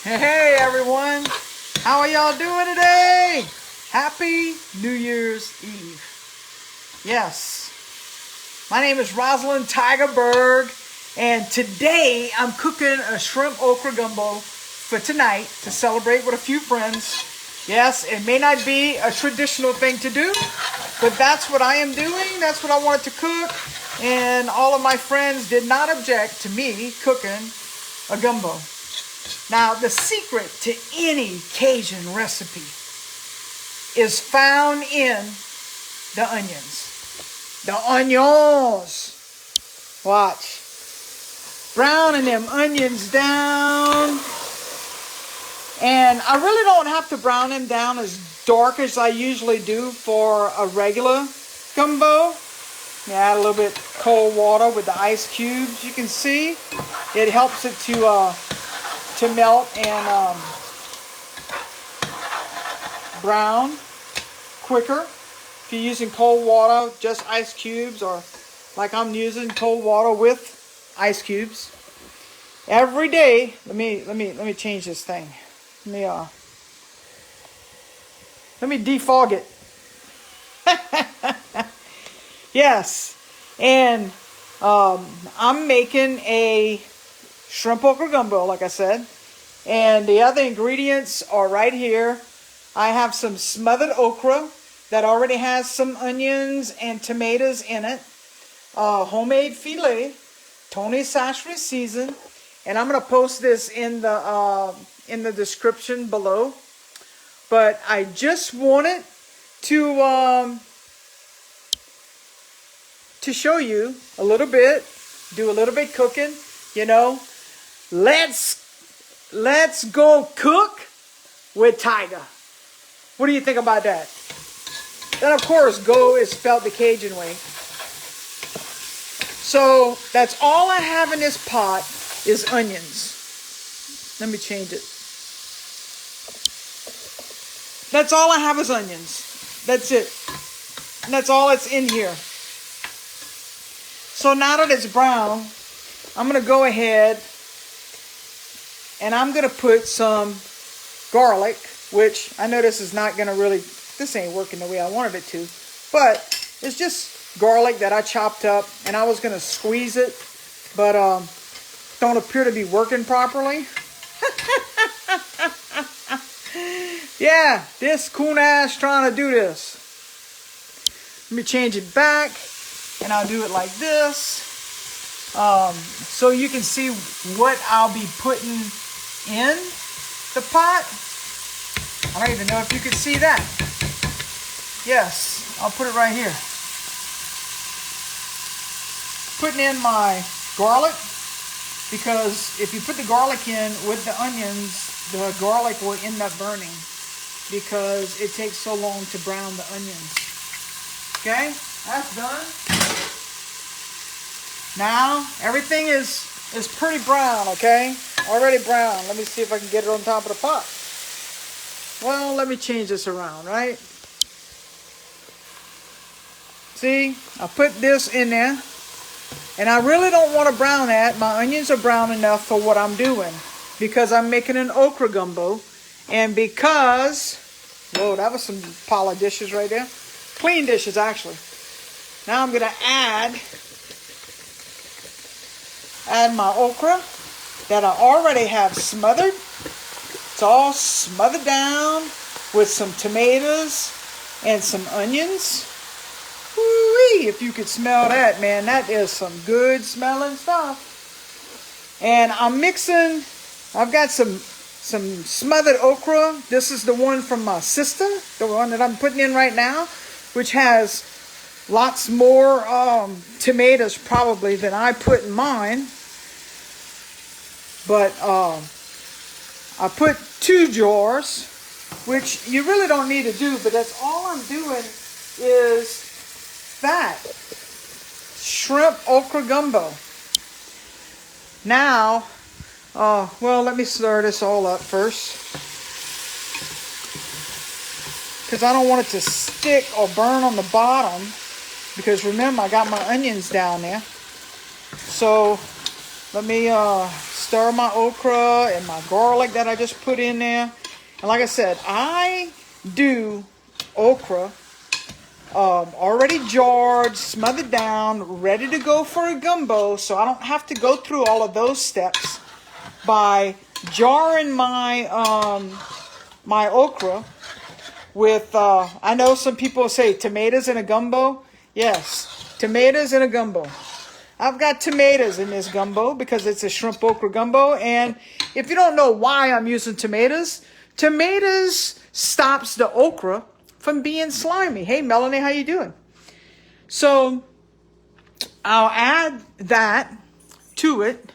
Hey everyone, how are y'all doing today? Happy New Year's Eve. Yes, my name is Rosalind Tigerberg, and today I'm cooking a shrimp okra gumbo for tonight to celebrate with a few friends. Yes, it may not be a traditional thing to do, but that's what I am doing. That's what I wanted to cook, and all of my friends did not object to me cooking a gumbo. Now, the secret to any Cajun recipe is found in the onions. The onions. Watch. Browning them onions down. And I really don't have to brown them down as dark as I usually do for a regular gumbo. Add a little bit cold water with the ice cubes. You can see it helps it to melt and brown quicker. If you're using cold water, just ice cubes, or like I'm using cold water with ice cubes. Every day, let me change this thing. Let me defog it. Yes, and I'm making a shrimp okra gumbo, like I said, and the other ingredients are right here. I have some smothered okra that already has some onions and tomatoes in it, homemade filet, Tony Chachere season, and I'm going to post this in the description below. But I just wanted to show you a little bit, do a little bit cooking, you know. Let's go cook with Tiger. What do you think about that? Then of course, go is spelled the Cajun way. So that's all I have in this pot is onions. Let me change it. That's all I have is onions. That's it. And that's all that's in here. So now that it's brown, I'm going to go ahead and I'm going to put some garlic, which I know this is not going to really, this ain't working the way I wanted it to, but it's just garlic that I chopped up, and I was going to squeeze it, but don't appear to be working properly. Yeah, this coon ass trying to do this. Let me change it back, and I'll do it like this. So you can see what I'll be putting in the pot. I don't even know if you can see that. Yes, I'll put it right here. Putting in my garlic, because if you put the garlic in with the onions, the garlic will end up burning because it takes so long to brown the onions. Okay, that's done. Now, everything is pretty brown, okay? Already brown. Let me see if I can get it on top of the pot. Well, let me change this around, right? See, I put this in there. And I really don't want to brown that. My onions are brown enough for what I'm doing, because I'm making an okra gumbo. And because, whoa, that was some pile of dishes right there. Clean dishes, actually. Now I'm going to add my okra that I already have smothered. It's all smothered down with some tomatoes and some onions. Woo-wee, if you could smell that, man, that is some good smelling stuff. And I'm mixing, I've got some smothered okra. This is the one from my sister, the one that I'm putting in right now, which has lots more tomatoes probably than I put in mine. But I put 2 jars, which you really don't need to do, but that's all I'm doing is that shrimp okra gumbo. Now, well, let me stir this all up first, because I don't want it to stick or burn on the bottom, because remember, I got my onions down there. So let me stir my okra and my garlic that I just put in there. And like I said, I do okra already jarred, smothered down, ready to go for a gumbo, so I don't have to go through all of those steps by jarring my my okra with, I know some people say tomatoes in a gumbo. Yes, tomatoes in a gumbo. I've got tomatoes in this gumbo because it's a shrimp okra gumbo. And if you don't know why I'm using tomatoes, tomatoes stops the okra from being slimy. Hey, Melanie, how you doing? So I'll add that to it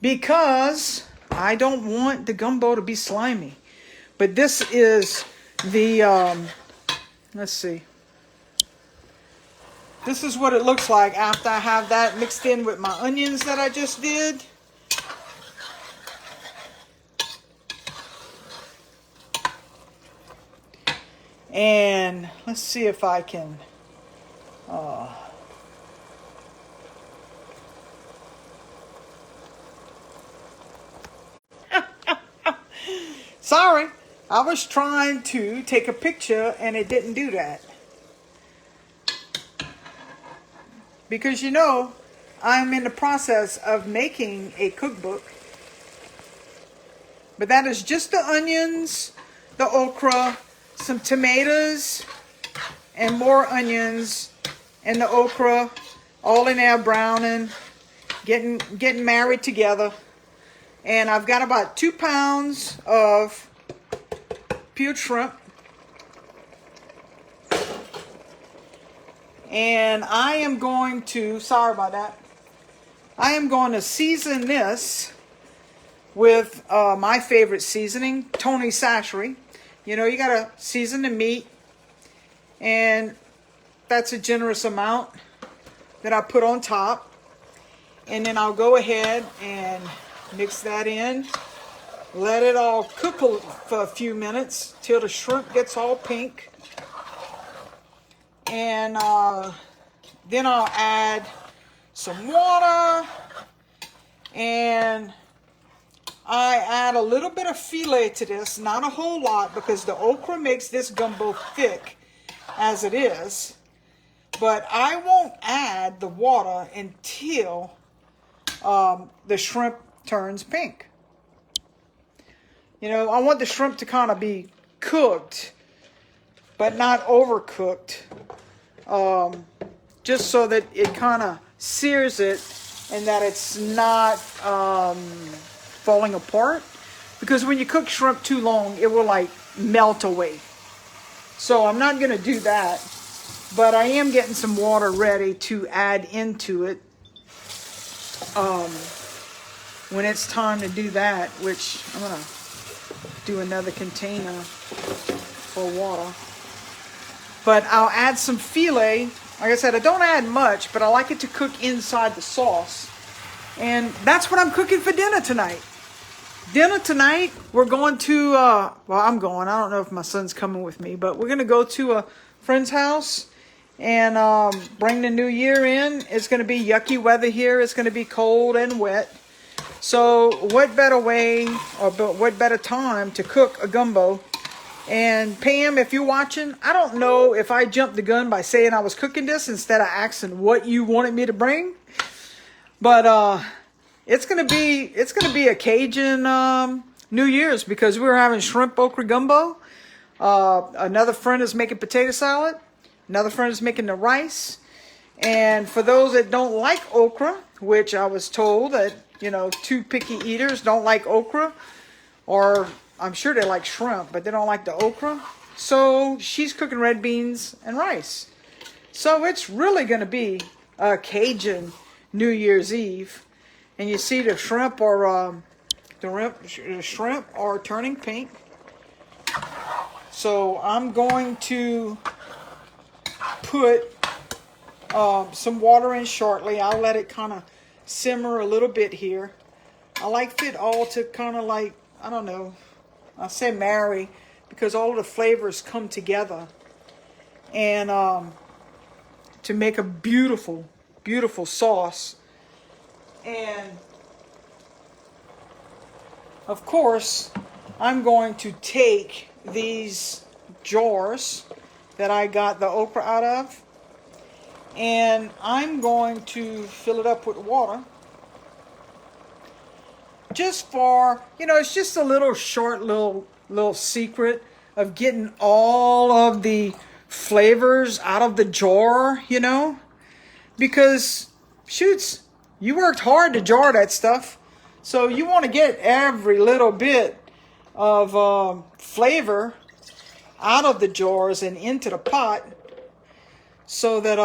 because I don't want the gumbo to be slimy. But this is the, let's see. This is what it looks like after I have that mixed in with my onions that I just did. And let's see if I can sorry, I was trying to take a picture and it didn't do that. Because you know, I'm in the process of making a cookbook. But that is just the onions, the okra, some tomatoes, and more onions, and the okra, all in there browning, getting married together. And I've got about 2 pounds of peeled shrimp. And I am going to, sorry about that, I am going to season this with my favorite seasoning, Tony Chachere. You know, you got to season the meat, and that's a generous amount that I put on top. And then I'll go ahead and mix that in, let it all cook for a few minutes till the shrimp gets all pink. And then I'll add some water, and I add a little bit of filet to this, not a whole lot, because the okra makes this gumbo thick as it is. But I won't add the water until the shrimp turns pink. You know, I want the shrimp to kind of be cooked, but not overcooked. Just so that it kind of sears it and that it's not falling apart. Because when you cook shrimp too long, it will like melt away. So I'm not going to do that. But I am getting some water ready to add into it when it's time to do that, which I'm going to do another container for water. But I'll add some filet. Like I said, I don't add much, but I like it to cook inside the sauce. And that's what I'm cooking for dinner tonight. Dinner tonight, we're going to, well, I'm going. I don't know if my son's coming with me, but we're going to go to a friend's house and bring the new year in. It's going to be yucky weather here. It's going to be cold and wet. So what better way or what better time to cook a gumbo? And Pam, if you're watching, I don't know if I jumped the gun by saying I was cooking this instead of asking what you wanted me to bring. But it's gonna be a Cajun New Year's because we're having shrimp okra gumbo. Another friend is making potato salad. Another friend is making the rice. And for those that don't like okra, which I was told that, you know, 2 picky eaters don't like okra, or I'm sure they like shrimp, but they don't like the okra. So she's cooking red beans and rice. So it's really going to be a Cajun New Year's Eve. And you see the shrimp are turning pink. So I'm going to put some water in shortly. I'll let it kind of simmer a little bit here. I like it all to kind of like, I don't know, I say marry because all of the flavors come together and to make a beautiful, beautiful sauce. And of course, I'm going to take these jars that I got the okra out of, and I'm going to fill it up with water. Just for, it's just a little short little secret of getting all of the flavors out of the jar, because shoots, you worked hard to jar that stuff, so you want to get every little bit of flavor out of the jars and into the pot, so that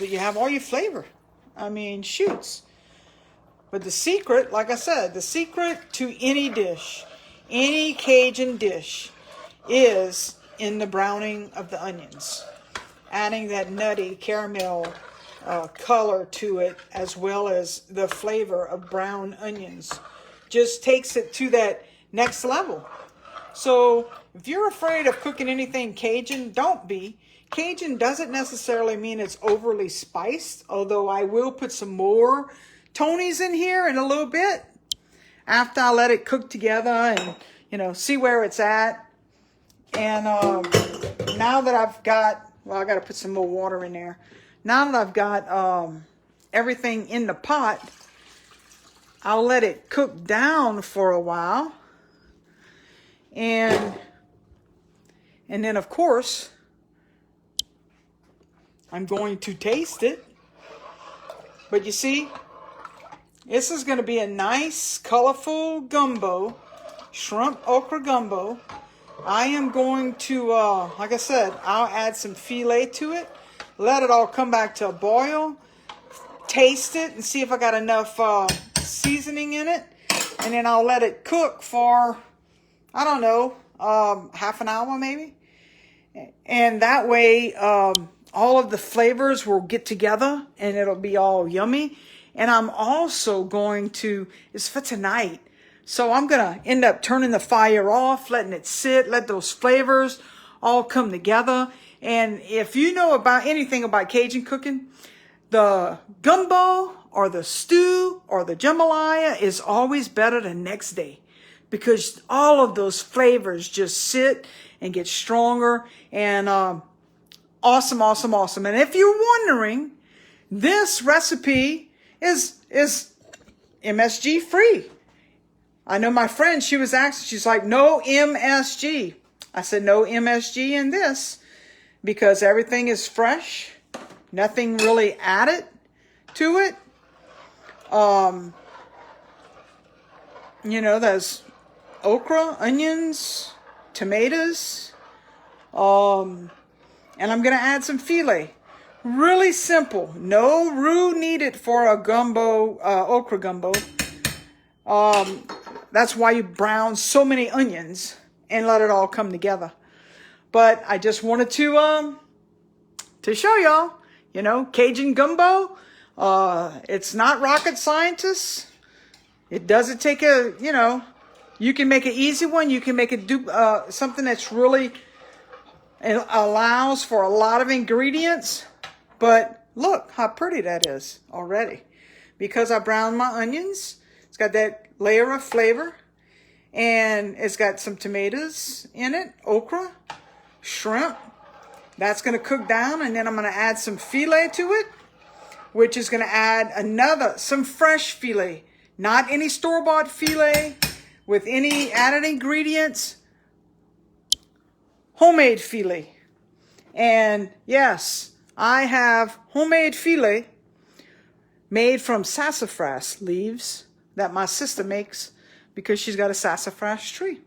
you have all your flavor. I mean, shoots. But the secret, like I said, the secret to any dish, any Cajun dish, is in the browning of the onions. Adding that nutty caramel color to it, as well as the flavor of brown onions, just takes it to that next level. So if you're afraid of cooking anything Cajun, don't be. Cajun doesn't necessarily mean it's overly spiced, although I will put some more Tony's in here in a little bit after I let it cook together and, see where it's at. And now that I've got, I got to put some more water in there. Now that I've got everything in the pot, I'll let it cook down for a while. And then, of course, I'm going to taste it. But you see, this is going to be a nice, colorful gumbo, shrimp okra gumbo. I am going to, like I said, I'll add some filet to it, let it all come back to a boil, taste it, and see if I got enough seasoning in it. And then I'll let it cook for, I don't know, half an hour maybe. And that way, all of the flavors will get together and it'll be all yummy. And I'm also going to, it's for tonight, so I'm going to end up turning the fire off, letting it sit, let those flavors all come together. And if you know about anything about Cajun cooking, the gumbo or the stew or the jambalaya is always better the next day, because all of those flavors just sit and get stronger. And awesome, awesome, awesome. And if you're wondering, this recipe is MSG free. I know my friend, she was asking, she's like, no MSG. I said, no MSG in this, because everything is fresh. Nothing really added to it. There's okra, onions, tomatoes, and I'm going to add some filet. Really simple. No roux needed for a gumbo, okra gumbo. That's why you brown so many onions and let it all come together. But I just wanted to show y'all, Cajun gumbo. It's not rocket scientists. It doesn't take you can make an easy one. You can make it something that's really, it allows for a lot of ingredients. But look how pretty that is already. Because I browned my onions. It's got that layer of flavor. And it's got some tomatoes in it. Okra. Shrimp. That's going to cook down. And then I'm going to add some filet to it. Which is going to add some fresh filet. Not any store-bought filet with any added ingredients. Homemade filet. And yes, I have homemade filet made from sassafras leaves that my sister makes because she's got a sassafras tree.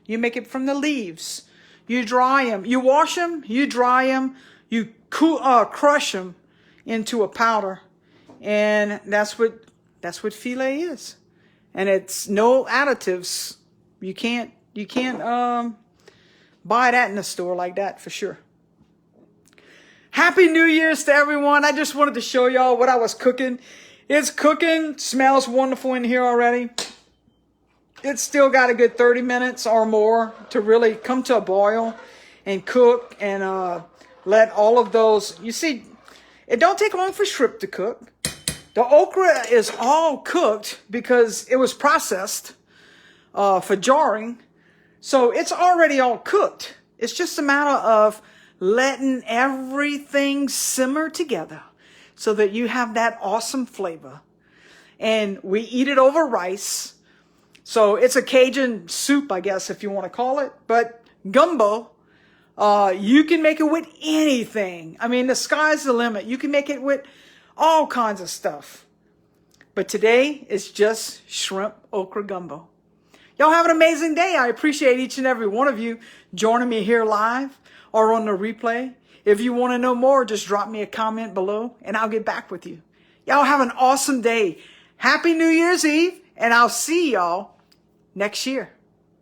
You make it from the leaves. You dry them. You wash them. You dry them. You crush them into a powder. And that's what filet is. And it's no additives. You can't buy that in the store like that for sure. Happy New Year's to everyone. I just wanted to show y'all what I was cooking. It's cooking. Smells wonderful in here already. It's still got a good 30 minutes or more to really come to a boil and cook and let all of those, you see, it don't take long for shrimp to cook. The okra is all cooked because it was processed for jarring. So it's already all cooked. It's just a matter of letting everything simmer together so that you have that awesome flavor. And we eat it over rice. So it's a Cajun soup, I guess, if you want to call it. But gumbo, you can make it with anything. I mean, the sky's the limit. You can make it with all kinds of stuff. But today, it's just shrimp okra gumbo. Y'all have an amazing day. I appreciate each and every one of you joining me here live or on the replay. If you want to know more, just drop me a comment below and I'll get back with you. Y'all have an awesome day. Happy New Year's Eve, and I'll see y'all next year.